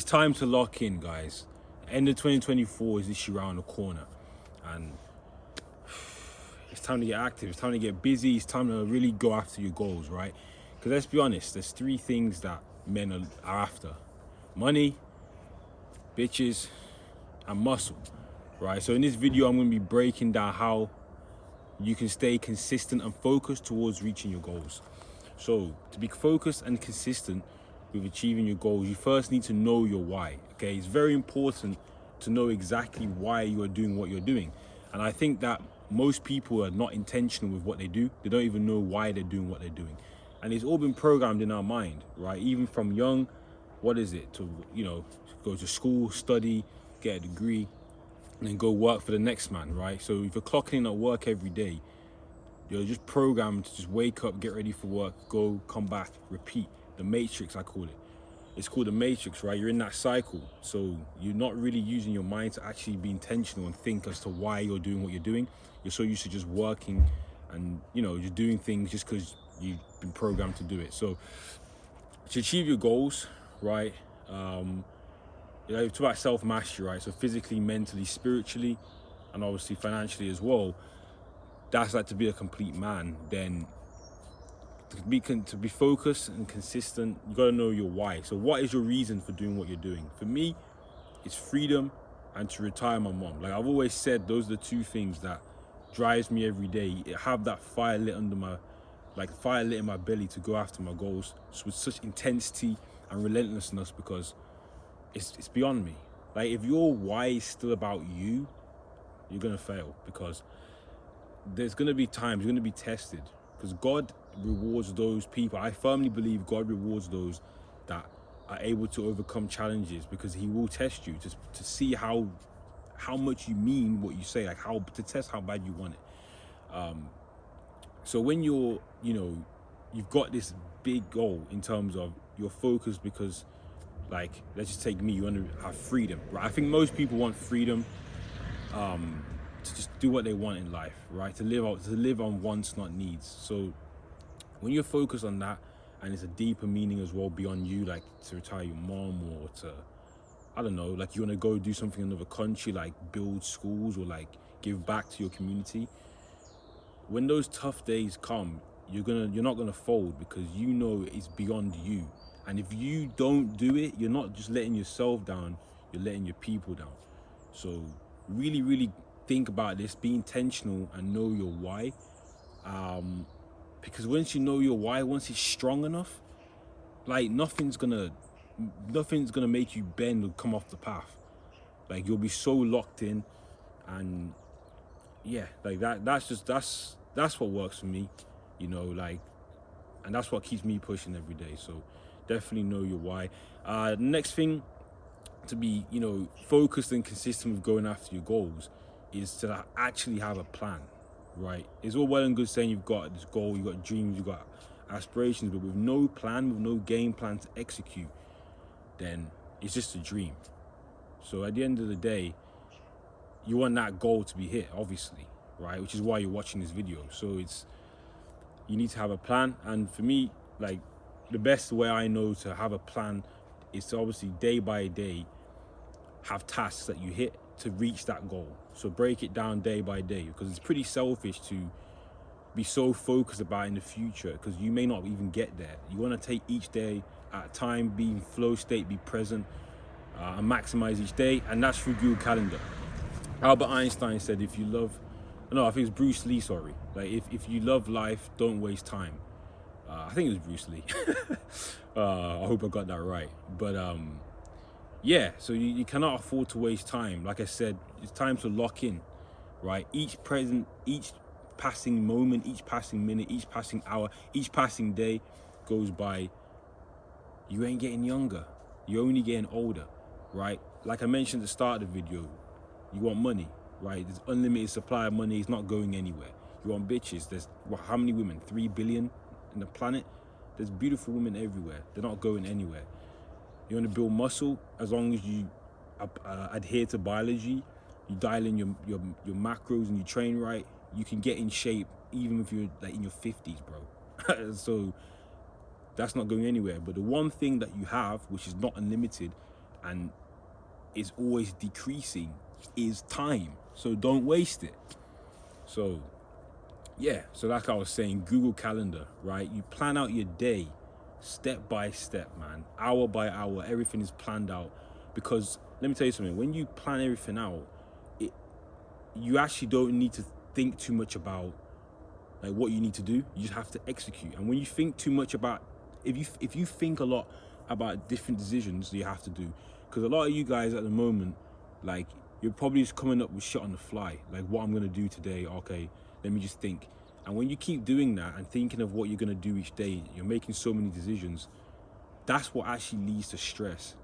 It's time to lock in, guys. End of 2024 is literally around the corner, and it's time to get active. It's time to get busy. It's time to really go after your goals, right? Because let's be honest, there's three things that men are after: money, bitches, and muscle, right? So in this video, I'm going to be breaking down how you can stay consistent and focused towards reaching your goals. So to be focused and consistent with achieving your goals, you first need to know your why. Okay, it's very important to know exactly why you are doing what you're doing. And I think that most people are not intentional with what they do. They don't even know why they're doing what they're doing. And it's all been programmed in our mind, right? Even from young, what is it? To, go to school, study, get a degree, and then go work for the next man, right? So if you're clocking in at work every day, you're just programmed to just wake up, get ready for work, go, come back, repeat. The matrix, I call it. It's called the matrix, right? You're in that cycle. So you're not really using your mind to actually be intentional and think as to why you're doing what you're doing. You're so used to just working and, just doing things just because you've been programmed to do it. So to achieve your goals, right? It's about self-mastery, right? So physically, mentally, spiritually, and obviously financially as well. That's like to be a complete man. Then to be focused and consistent, you got to know your why. So what is your reason for doing what you're doing? For me, it's freedom and to retire my mom. Like I've always said, those are the two things that drives me every day. It have that fire lit in my belly to go after my goals with such intensity and relentlessness, because it's beyond me. Like if your why is still about you, you're gonna fail, because there's gonna be times you're gonna be tested, because God rewards those people. I firmly believe God rewards those that are able to overcome challenges, because He will test you to see how much you mean what you say, like to test how bad you want it. So when you've got this big goal in terms of your focus, because like let's just take me, you want to have freedom, right? I think most people want freedom to just do what they want in life, right? To live on wants, not needs. So when you're focused on that, and it's a deeper meaning as well beyond you, like to retire your mom, or to, I don't know, like you want to go do something in another country, like build schools or like give back to your community. When those tough days come, you're not gonna fold, because you know it's beyond you. And if you don't do it, you're not just letting yourself down, you're letting your people down. So really, really think about this, be intentional and know your why. Because once you know your why, once it's strong enough, like nothing's gonna make you bend or come off the path. Like you'll be so locked in, and yeah, like that's what works for me, like, and that's what keeps me pushing every day. So definitely know your why. Next thing, to be focused and consistent with going after your goals, is to actually have a plan, right? It's all well and good saying you've got this goal, you've got dreams, you've got aspirations, but with no plan, with no game plan to execute, then it's just a dream. So at the end of the day, you want that goal to be hit, obviously, right? Which is why you're watching this video. So you need to have a plan. And for me, like, the best way I know to have a plan is to obviously day by day have tasks that you hit to reach that goal. So break it down day by day, because it's pretty selfish to be so focused about in the future, because you may not even get there. You want to take each day at a time, be in flow state, be present, and maximize each day. And that's through Google Calendar. Albert Einstein said, I think it's Bruce Lee, sorry. Like, if you love life, don't waste time. I think it was Bruce Lee. I hope I got that right. But yeah, so you cannot afford to waste time. Like I said, it's time to lock in, right? Each passing moment, each passing minute, each passing hour, each passing day goes by, you ain't getting younger. You're only getting older, right? Like I mentioned at the start of the video, you want money, right? There's unlimited supply of money. It's not going anywhere. You want bitches. There's how many women? 3 billion in the planet. There's beautiful women everywhere. They're not going anywhere. You want to build muscle, as long as you adhere to biology, you dial in your macros and you train right, you can get in shape even if you're like in your 50s, bro. So that's not going anywhere. But the one thing that you have, which is not unlimited, and it's always decreasing, is time. So don't waste it. So yeah, so like I was saying, Google Calendar, right? You plan out your day step by step, man, hour by hour. Everything is planned out, because let me tell you something, when you plan everything out, you actually don't need to think too much about like what you need to do. You just have to execute. And when you think too much about, if you think a lot about different decisions that you have to do, because a lot of you guys at the moment, like, you're probably just coming up with shit on the fly, like what I'm gonna do today. Okay, let me just think. And when you keep doing that and thinking of what you're gonna do each day, you're making so many decisions. That's what actually leads to stress.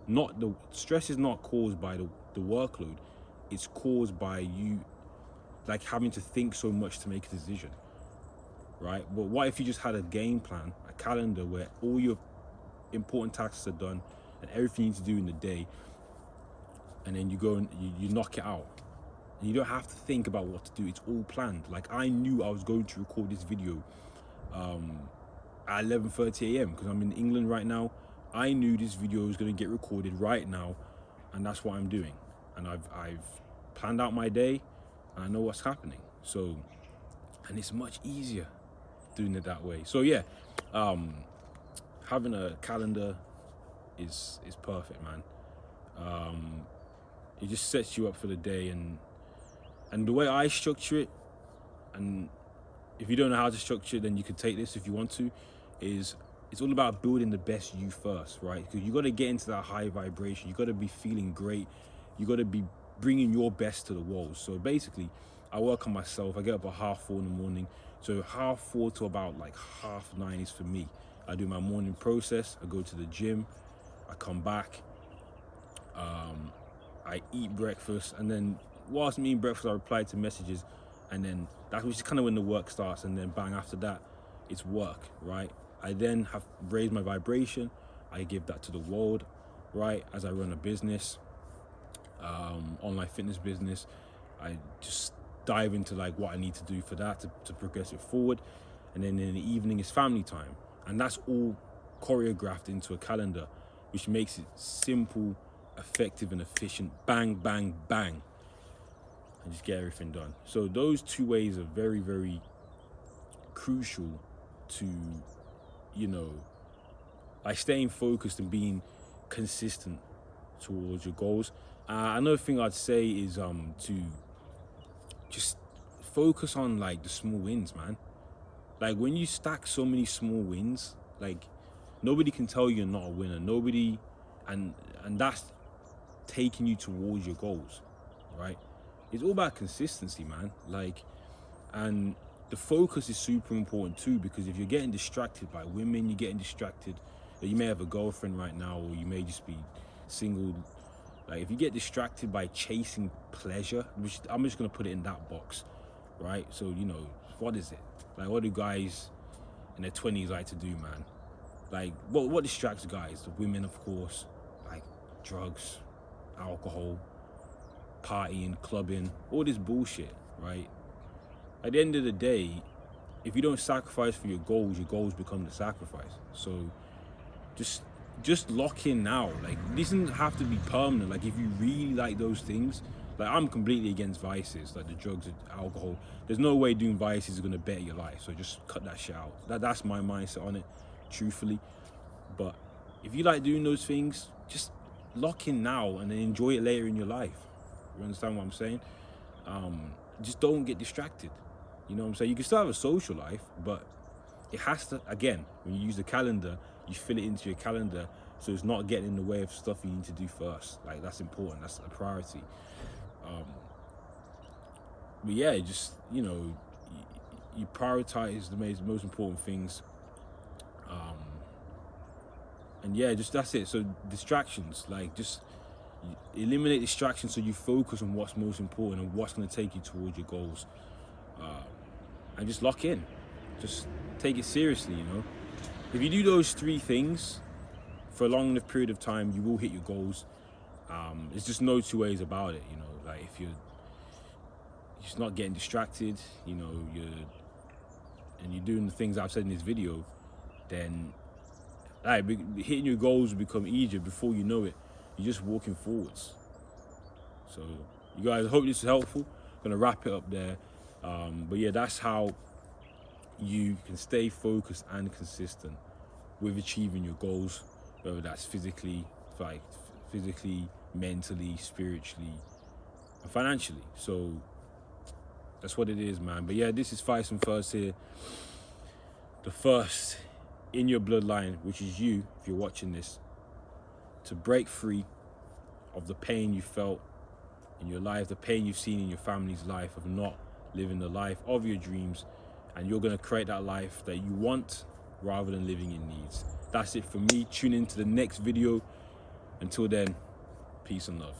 Not the stress is not caused by the workload. It's caused by you like having to think so much to make a decision, right? But what if you just had a game plan, a calendar where all your important tasks are done and everything you need to do in the day, and then you go and you knock it out, and you don't have to think about what to do. It's all planned. Like, I knew I was going to record this video at 11:30 a.m. because I'm in England right now. I knew this video was going to get recorded right now, and that's what I'm doing. And I've planned out my day, and I know what's happening. So, and it's much easier doing it that way. So yeah, having a calendar is perfect, man. It just sets you up for the day, and the way I structure it, and if you don't know how to structure it, then you can take this if you want to, is it's all about building the best you first, right? Because you got to get into that high vibration. You got to be feeling great. You got to be bringing your best to the world. So basically, I work on myself. I get up at 4:30 in the morning. So 4:30 to about like 9:30 is for me. I do my morning process. I go to the gym. I come back. I eat breakfast, and then whilst I'm eating breakfast, I reply to messages, and then that's which is kind of when the work starts, and then bang, after that, it's work, right? I then have raised my vibration. I give that to the world, right? As I run a business, online fitness business, I just dive into like what I need to do for that to progress it forward. And then in the evening is family time, and that's all choreographed into a calendar, which makes it simple, effective, and efficient. Bang, bang, bang, and just get everything done. So those two ways are very, very crucial to, you know, like staying focused and being consistent towards your goals. Another thing I'd say is to just focus on like the small wins, man. Like, when you stack so many small wins, like, nobody can tell you're not a winner. Nobody, and that's taking you towards your goals, right? It's all about consistency, man. Like, and the focus is super important too, because if you're getting distracted by women, you're getting distracted. You may have a girlfriend right now, or you may just be single. Like, if you get distracted by chasing pleasure, which I'm just gonna put it in that box, right? So, you know, what is it? Like, what do guys in their 20s like to do, man? Like, what distracts guys? The women, of course, like drugs, alcohol, partying, clubbing, all this bullshit, right? At the end of the day, if you don't sacrifice for your goals become the sacrifice. So just lock in now. Like, this doesn't have to be permanent. Like, if you really like those things, like, I'm completely against vices, like the drugs and alcohol. There's no way doing vices is gonna better your life. So just cut that shit out. That's my mindset on it, truthfully. But if you like doing those things, just lock in now and then enjoy it later in your life. You understand what I'm saying? Just don't get distracted. You know what I'm saying? You can still have a social life, but it has to, again, when you use the calendar, you fill it into your calendar so it's not getting in the way of stuff you need to do first. Like, that's important. That's a priority. But yeah, just, you know, you prioritize the most important things. And yeah, just that's it. So distractions, like, just eliminate distractions so you focus on what's most important and what's going to take you towards your goals. And just lock in. Just take it seriously, you know. If you do those three things for a long enough period of time, you will hit your goals. There's just no two ways about it, you know. Like, if you're just not getting distracted, you know, you're doing the things I've said in this video, then hitting your goals will become easier before you know it. you're just walking forwards. So you guys, I hope this is helpful. I'm gonna wrap it up there. But yeah, that's how you can stay focused and consistent with achieving your goals, whether that's physically, mentally, spiritually, and financially. So that's what it is, man. But yeah, this is Faisal First here. The first in your bloodline, which is you, if you're watching this, to break free of the pain you felt in your life, the pain you've seen in your family's life of not living the life of your dreams, and you're going to create that life that you want rather than living in needs. That's it for me. Tune in to the next video. Until then, peace and love.